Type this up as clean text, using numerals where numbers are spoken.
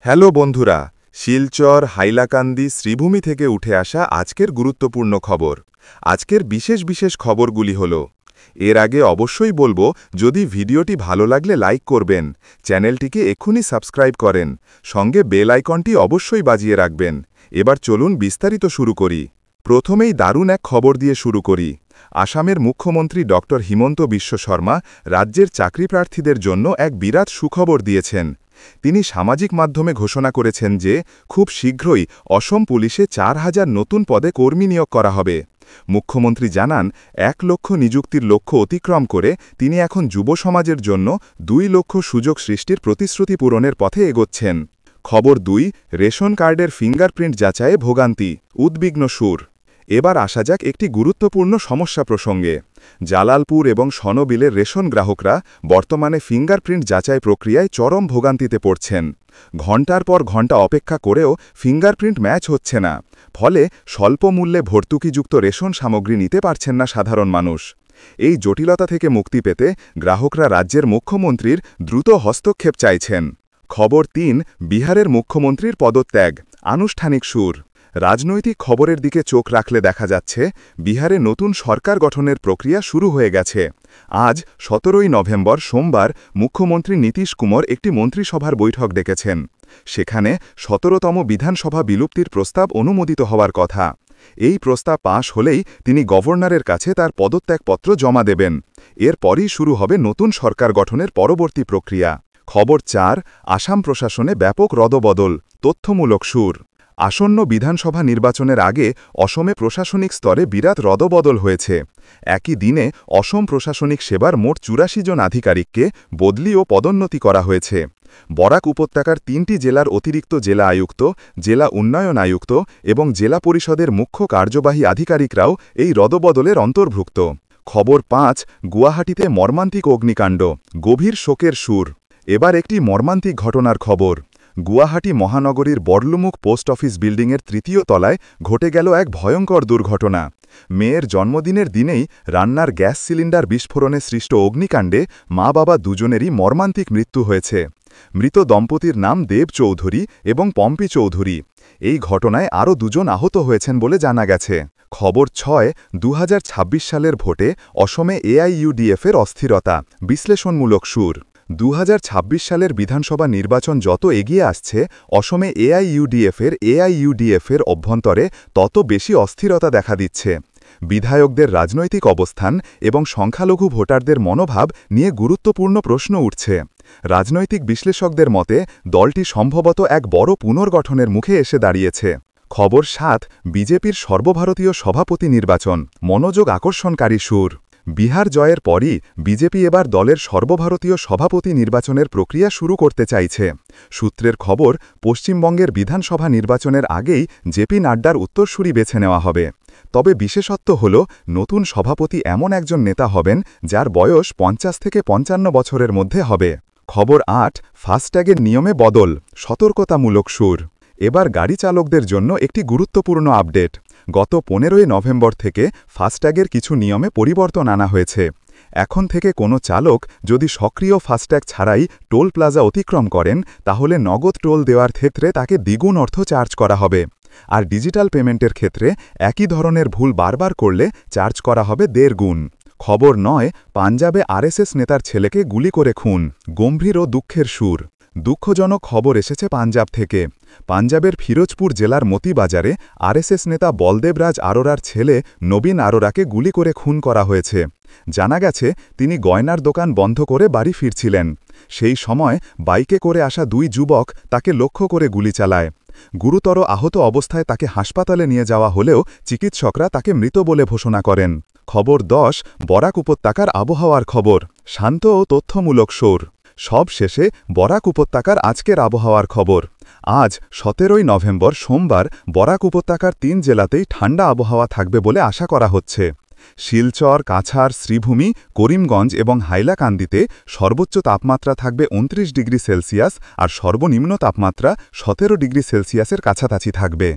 Hello বন্ধুরা, শিলচর, হাইলাকান্দি, শ্রীভূমি থেকে উঠে আসা আজকের গুরুত্বপূর্ণ খবর। আজকের বিশেষ খবরগুলি হল, এর আগে অবশ্যই বলবো, যদি ভিডিওটি ভালো লাগলে লাইক করবেন, চ্যানেলটিকে এক্ষুনি সাবস্ক্রাইব করেন, সঙ্গে বেল আইকনটি অবশ্যই বাজিয়ে রাখবেন। এবার চলুন বিস্তারিত শুরু করি। প্রথমেই দারুণ এক খবর দিয়ে শুরু করি। আসামের মুখ্যমন্ত্রী ড হিমন্ত বিশ্ব শর্মা রাজ্যের চাকরিপ্রার্থীদের জন্য এক বিরাট সুখবর দিয়েছেন। তিনি সামাজিক মাধ্যমে ঘোষণা করেছেন যে খুব শীঘ্রই অসম পুলিশে ৪,০০০ নতুন পদে কর্মী নিয়োগ করা হবে। মুখ্যমন্ত্রী জানান, ১ লক্ষ নিযুক্তির লক্ষ্য অতিক্রম করে তিনি এখন যুব সমাজের জন্য ২ লক্ষ সুযোগ সৃষ্টির প্রতিশ্রুতি পূরণের পথে এগোচ্ছেন। খবর ২, রেশন কার্ডের ফিঙ্গারপ্রিন্ট যাচাইয়ে ভোগান্তি, উদ্বিগ্ন সুর। এবার আসা যাক একটি গুরুত্বপূর্ণ সমস্যা প্রসঙ্গে। জালালপুর এবং সনবিলের রেশন গ্রাহকরা বর্তমানে ফিঙ্গারপ্রিন্ট যাচাই প্রক্রিয়ায় চরম ভোগান্তিতে পড়ছেন। ঘণ্টার পর ঘণ্টা অপেক্ষা করেও ফিঙ্গারপ্রিন্ট ম্যাচ হচ্ছে না, ফলে স্বল্প মূল্যে ভর্তুকিযুক্ত রেশন সামগ্রী নিতে পারছেন না সাধারণ মানুষ। এই জটিলতা থেকে মুক্তি পেতে গ্রাহকরা রাজ্যের মুখ্যমন্ত্রীর দ্রুত হস্তক্ষেপ চাইছেন। খবর ৩, বিহারের মুখ্যমন্ত্রীর পদত্যাগ, আনুষ্ঠানিক সুর। রাজনৈতিক খবরের দিকে চোখ রাখলে দেখা যাচ্ছে, বিহারে নতুন সরকার গঠনের প্রক্রিয়া শুরু হয়ে গেছে। আজ ১৭ই নভেম্বর সোমবার মুখ্যমন্ত্রী নীতীশ কুমার একটি মন্ত্রিসভার বৈঠক ডেকেছেন। সেখানে ১৭তম বিধানসভা বিলুপ্তির প্রস্তাব অনুমোদিত হওয়ার কথা। এই প্রস্তাব পাশ হলেই তিনি গভর্নরের কাছে তার পদত্যাগপত্র জমা দেবেন। এরপরই শুরু হবে নতুন সরকার গঠনের পরবর্তী প্রক্রিয়া। খবর ৪, আসাম প্রশাসনে ব্যাপক রদবদল, তথ্যমূলক সুর। আসন্ন বিধানসভা নির্বাচনের আগে অসমে প্রশাসনিক স্তরে বিরাট রদবদল হয়েছে। একই দিনে অসম প্রশাসনিক সেবার মোট ৮৪ জন আধিকারিককে বদলি ও পদোন্নতি করা হয়েছে। বরাক উপত্যকার ৩টি জেলার অতিরিক্ত জেলা আয়ুক্ত, জেলা উন্নয়ন আয়ুক্ত এবং জেলা পরিষদের মুখ্য কার্যবাহী আধিকারিকরাও এই রদবদলের অন্তর্ভুক্ত। খবর ৫, গুয়াহাটিতে মর্মান্তিক অগ্নিকাণ্ড, গভীর শোকের সুর। এবার একটি মর্মান্তিক ঘটনার খবর। গুয়াহাটি মহানগরীর বড়লুমুখ পোস্ট অফিস বিল্ডিংয়ের ৩য় তলায় ঘটে গেল এক ভয়ঙ্কর দুর্ঘটনা। মেয়ের জন্মদিনের দিনেই রান্নার গ্যাস সিলিন্ডার বিস্ফোরণে সৃষ্ট অগ্নিকাণ্ডে মা-বাবা দুজনেরই মর্মান্তিক মৃত্যু হয়েছে। মৃত দম্পতির নাম দেব চৌধুরী এবং পম্পি চৌধুরী। এই ঘটনায় আরও ২ জন আহত হয়েছেন বলে জানা গেছে। খবর ৬, ২০২৬ সালের ভোটে অসমে এআইইউডিএফের অস্থিরতা, বিশ্লেষণমূলক সুর। ২০২৬ সালের বিধানসভা নির্বাচন যত এগিয়ে আসছে, অসমে এআইইউডিএফের অভ্যন্তরে তত বেশি অস্থিরতা দেখা দিচ্ছে। বিধায়কদের রাজনৈতিক অবস্থান এবং সংখ্যালঘু ভোটারদের মনোভাব নিয়ে গুরুত্বপূর্ণ প্রশ্ন উঠছে। রাজনৈতিক বিশ্লেষকদের মতে দলটি সম্ভবত এক বড় পুনর্গঠনের মুখে এসে দাঁড়িয়েছে। খবর ৭, বিজেপির সর্বভারতীয় সভাপতি নির্বাচন, মনোযোগ আকর্ষণকারী সুর। বিহার জয়ের পরই বিজেপি এবার দলের সর্বভারতীয় সভাপতি নির্বাচনের প্রক্রিয়া শুরু করতে চাইছে। সূত্রের খবর, পশ্চিমবঙ্গের বিধানসভা নির্বাচনের আগেই জেপি নাড্ডার উত্তরসূরি বেছে নেওয়া হবে। তবে বিশেষত্ব হল, নতুন সভাপতি এমন একজন নেতা হবেন যার বয়স ৫০ থেকে ৫৫ বছরের মধ্যে হবে। খবর ৮, ফাস্ট্যাগের নিয়মে বদল, সতর্কতামূলক সুর। এবার গাড়ি চালকদের জন্য একটি গুরুত্বপূর্ণ আপডেট। গত ১৫ই নভেম্বর থেকে ফাস্ট্যাগের কিছু নিয়মে পরিবর্তন আনা হয়েছে। এখন থেকে কোনো চালক যদি সক্রিয় ফাস্ট্যাগ ছাড়াই টোল প্লাজা অতিক্রম করেন, তাহলে নগদ টোল দেওয়ার ক্ষেত্রে তাকে দ্বিগুণ অর্থ চার্জ করা হবে। আর ডিজিটাল পেমেন্টের ক্ষেত্রে একই ধরনের ভুল বারবার করলে চার্জ করা হবে ১.৫ গুণ। খবর ৯, পাঞ্জাবে আরএসএস নেতার ছেলেকে গুলি করে খুন, গম্ভীর ও দুঃখের সুর। দুঃখজনক খবর এসেছে পাঞ্জাব থেকে। পাঞ্জাবের ফিরোজপুর জেলার মতিবাজারে আরএসএস নেতা বলদেব রাজ আরোরার ছেলে নবীন আরোরাকে গুলি করে খুন করা হয়েছে। জানা গেছে, তিনি গয়নার দোকান বন্ধ করে বাড়ি ফিরছিলেন। সেই সময় বাইকে করে আসা ২ যুবক তাকে লক্ষ্য করে গুলি চালায়। গুরুতর আহত অবস্থায় তাকে হাসপাতালে নিয়ে যাওয়া হলেও চিকিৎসকরা তাকে মৃত বলে ঘোষণা করেন। খবর ১০, বরাক উপত্যকার আবহাওয়ার খবর, শান্ত ও তথ্যমূলক সুর। সব শেষে বরাক উপত্যকার আজকের আবহাওয়ার খবর। আজ ১৭ই নভেম্বর সোমবার বরাক উপত্যকার ৩ জেলাতেই ঠান্ডা আবহাওয়া থাকবে বলে আশা করা হচ্ছে। শিলচর, কাছাড়, শ্রীভূমি, করিমগঞ্জ এবং হাইলাকান্দিতে সর্বোচ্চ তাপমাত্রা থাকবে ২৯ ডিগ্রি সেলসিয়াস আর সর্বনিম্ন তাপমাত্রা ১৭ ডিগ্রি সেলসিয়াসের কাছাকাছি থাকবে।